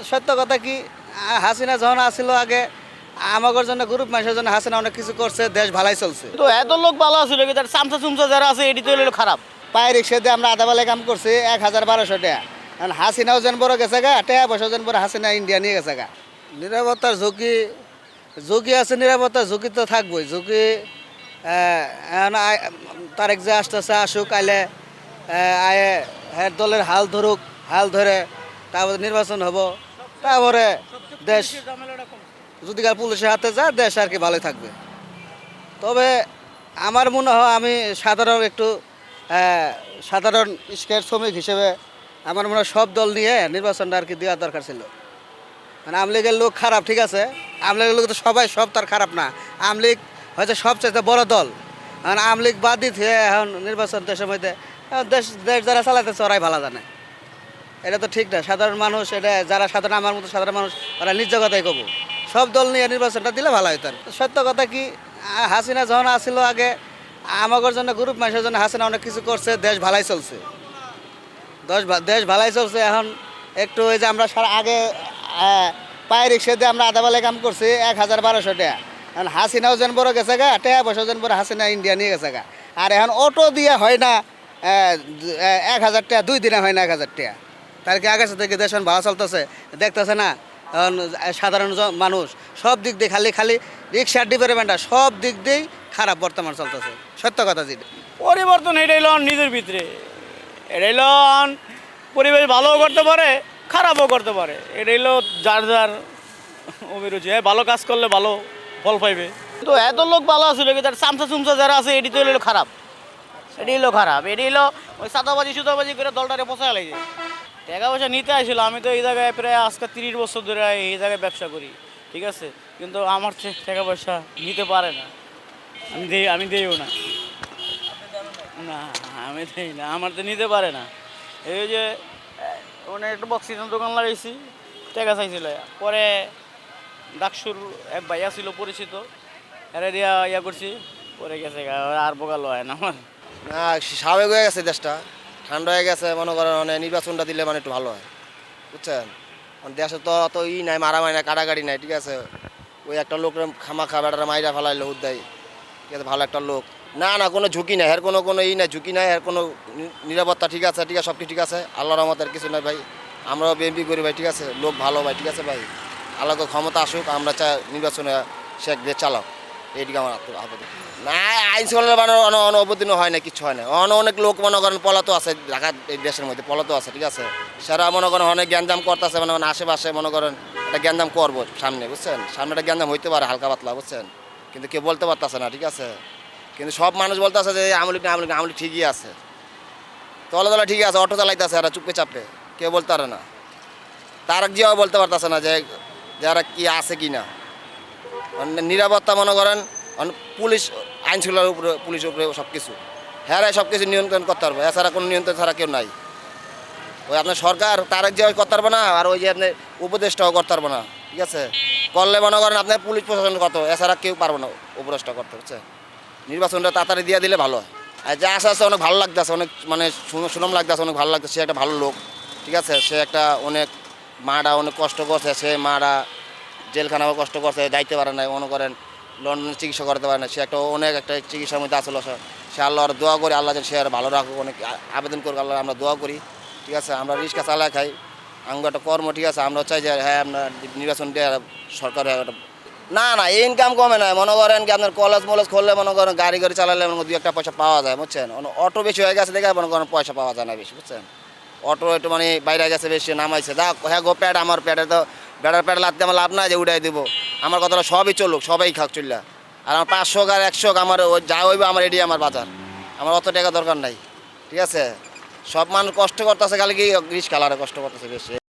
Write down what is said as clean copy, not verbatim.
সত্য কথা কি হাসিনা যখন আসছিল আগে আমাদের জন্য গ্রুপ মানুষের জন্য হাসিনা অনেক কিছু করছে, দেশ ভালাই চলছে। তো এত লোক ভালো আছিল কি তার চামচা চুমচা যারা আছে এটি তো হলো খারাপ। পায়ে রিক্সা দিয়ে আমরা আধা বেলায় কাম করছি ১,১২০০ টাকা। কারণ হাসিনাও যেন বড় গেছে গা, টাকা পয়সা যেন বড় হাসিনা ইন্ডিয়া নিয়ে গেছে গা। নিরাপত্তার ঝুঁকি ঝুঁকি আছে, নিরাপত্তার ঝুঁকি তো থাকবোই। ঝুঁকি এখন তারেক যে আসতেছে আসুক, আইলে আয়ে হ্যাঁ দলের হাল ধরুক, হাল ধরে তারপরে নির্বাচন হব, তারপরে দেশ যদি কার পুলিশের হাতে যায় দেশ আর কি ভালোই থাকবে। তবে আমার মনে হয় আমি সাধারণ একটু সাধারণ স্কেট শ্রমিক হিসেবে আমার মনে হয় সব দল নিয়ে নির্বাচনটা আর কি দেওয়ার দরকার ছিল। মানে আওয়ামী লীগের লোক খারাপ, ঠিক আছে, আওয়ামী লীগের লোক তো সবাই সব তার খারাপ না। আওয়ামী লীগ হয়তো সবচেয়ে বড় দল, কারণ আওয়ামী লীগ বাদ দিতে এখন নির্বাচন দেশের মধ্যে দেশ দেশ যারা চালাইতেছে ওরাই ভালো জানে। এটা তো ঠিক না। সাধারণ মানুষ, এটা যারা সাধারণ আমার মতো সাধারণ মানুষ ওরা নিজ কথাই কব, সব দল নিয়ে নির্বাচনটা দিলে ভালো হতো। সত্য কথা কি হাসিনা যখন আসছিল আগে আমাদের জন্য গ্রুপ মানুষের জন্য হাসিনা অনেক কিছু করছে, দেশ ভালাই চলছে, দেশ ভালাই চলছে। এখন একটু ওই যে আমরা আগে পায়ে রিক্সা দিয়ে আমরা আধা বেলায় কাম করছি ১,১২০০ টাকা। এখন হাসিনাও যেন বড় গেছে গা, টাকা পয়সা যেন বড় হাসিনা ইন্ডিয়া নিয়ে গেছে গা। আর এখন অটো দিয়ে হয় না ১,০০০ টাকা, 2 দিনে হয় না ১,০০০ টাকা। তার কি আগের থেকে দেশ এখন ভালো চলতেছে দেখতেছে না? এখন সাধারণ মানুষ সব দিক দিয়ে খালি খালি রিক্সার ডিপার্টমেন্টটা সব দিক দিয়েই খারাপ বর্তমান চলতেছে। সত্য কথা যেটা পরিবর্তন এটাই লন নিজের ভিতরে, এটাই লন পরিবেশ ভালোও করতে পারে খারাপও করতে পারে। এটাই হলো যার যার অভিরুচি। ভালো কাজ করলে ভালো ফল পাইবে। তো এত লোক ভালো আছিল কি তার চামচা চুমচা যারা আছে এটি তো হলো খারাপ। এটি হলো খারাপ, এটি হলো ওই সাদাবাজি সুদাবাজি করে দলটারে পচায় লাগছে। টাকা পয়সা নিতে আসছিল। আমি তো এই জায়গায় প্রায় আজকে 30 বছর ধরে এই জায়গায় ব্যবসা করি, ঠিক আছে, কিন্তু আমার টাকা পয়সা নিতে পারে না। আমি দিইও না, না আমি দিই না, আমার তো নিতে পারে না। এই যে মানে একটা বক্সিজের দোকান লাগাইছি, টাকা চাইছিল, পরে ডাকসুর এক ভাইয়া ছিল পরিচিত, এরা দিয়া ইয়া করছি, পরে গেছে আর বোকাল হয় না আমার। না, স্বাভাবিক হয়ে গেছে, দেশটা ঠান্ডা হয়ে গেছে। মনে করেন মানে নির্বাচনটা দিলে মানে একটু ভালো হয়, বুঝছেন। দেশে তো অত নাই, মারামারি নাই, কাটাকাটি নাই, ঠিক আছে। ওই একটা লোক খামাখা বেটারা মাইরা ফেলাইলো উদ্যায়, ঠিক আছে, ভালো একটা লোক। না না, কোনো ঝুঁকি নাই, এর কোনো নাই, ঝুঁকি নাই, এর কোনো নিরাপত্তা ঠিক আছে, ঠিক আছে, সব কিছু ঠিক আছে। আল্লাহর রহমতের কিছু নাই ভাই। আমরাও বিএনপি করি ভাই, ঠিক আছে, লোক ভালো ভাই, ঠিক আছে ভাই। আল্লাহকে ক্ষমতা আসুক, আমরা চাই নির্বাচনে শেখ দিয়ে চালাও, এইদিকে আমার আপাতত। না, আইন শৃঙ্খলা অবতীর্ণ হয় না, কিছু হয় না। অনেক লোক মনে করেন পলাতো আছে, ঢাকা এই দেশের মধ্যে পলাতো আছে, ঠিক আছে। সেরা মনে করেন অনেক জ্ঞানদাম করতেছে, মানে আশেপাশে মনে করেন একটা জ্ঞানদাম করবো সামনে, বুঝছেন। সামনে একটা জ্ঞানদাম হইতে পারে হালকা পাতলা, বুঝছেন, কিন্তু কেউ বলতে পারতেছে না, ঠিক আছে। কিন্তু সব মানুষ বলতে আছে যে আমলি ঠিকই আছে, তলা ঠিকই আছে, অটো চালাইতেছে এরা চুপে চাপে, কেউ বলতে পারে না। তারা জিয়াও বলতে পারতেছে না যে যারা কি আছে কি না। নিরাপত্তা মনে করেন পুলিশ, আইন শৃঙ্খলার উপরে, পুলিশের উপরে সব কিছু, হ্যাঁ সব কিছু নিয়ন্ত্রণ করতে পারবে। এছাড়া কোনো নিয়ন্ত্রণ ছাড়া কেউ নাই। ওই আপনার সরকার তার যে করতে পারবে না, আর ওই যে আপনি উপদেষ্টাও করতে পারবে না, ঠিক আছে। করলে মনে করেন আপনার পুলিশ প্রশাসন কত, এছাড়া কেউ পারবে না উপদেষ্টা করতে, বুঝছে। নির্বাচনটা তাড়াতাড়ি দিয়ে দিলে ভালো হয়। আর যা আসে অনেক ভালো লাগতেছে, অনেক মানে সুনাম লাগতেছে, অনেক ভালো লাগতেছে। সে একটা ভালো লোক, ঠিক আছে। সে একটা অনেক মারা অনেক কষ্ট করছে, সে মারা জেলখানাও কষ্ট করছে, যাইতে পারে না, মনে করেন লন্ডনে চিকিৎসা করতে পারে না। সে একটা অনেক একটা চিকিৎসার মধ্যে আসলে সে আল্লাহর দোয়া করি, আল্লাহ যেন সে আর ভালো রাখুক, অনেক আবেদন করুক, আল্লাহ আমরা দোয়া করি, ঠিক আছে। আমরা রিক্সা চালায় খাই, আমরা একটা কর্ম, ঠিক আছে। আমরা চাই যে হ্যাঁ আমরা নির্বাচন দিয়ে সরকার একটা না না ইনকাম কমে না। মনে করেন কি আপনার কলেজ মলেজ খুললে মনে করেন গাড়ি চালালে মনে 2-1 পয়সা পাওয়া যায়, বুঝছেন। অটো বেশি হয়ে গেছে দেখে মনে করেন পয়সা পাওয়া যায় না বেশি, বুঝছেন। অটো একটু মানে বাইরে গেছে বেশি, নামাইছে যা হ্যাঁ গো প্যাড, আমার প্যাডে তো বেড়ার প্যাড লাগতে আমার লাভ না যে উঠাই দেবো। আমার কথাটা সবই চলুক, সবাই খাক চললা। আর আমার 500 আর 100 আমার যা হইবে আমার এটি আমার বাজার, আমার অত টাকা দরকার নাই, ঠিক আছে। সব মানুষ কষ্ট করতেছে, খালি কি রিস্ক কালারে কষ্ট করতেছে বেশি।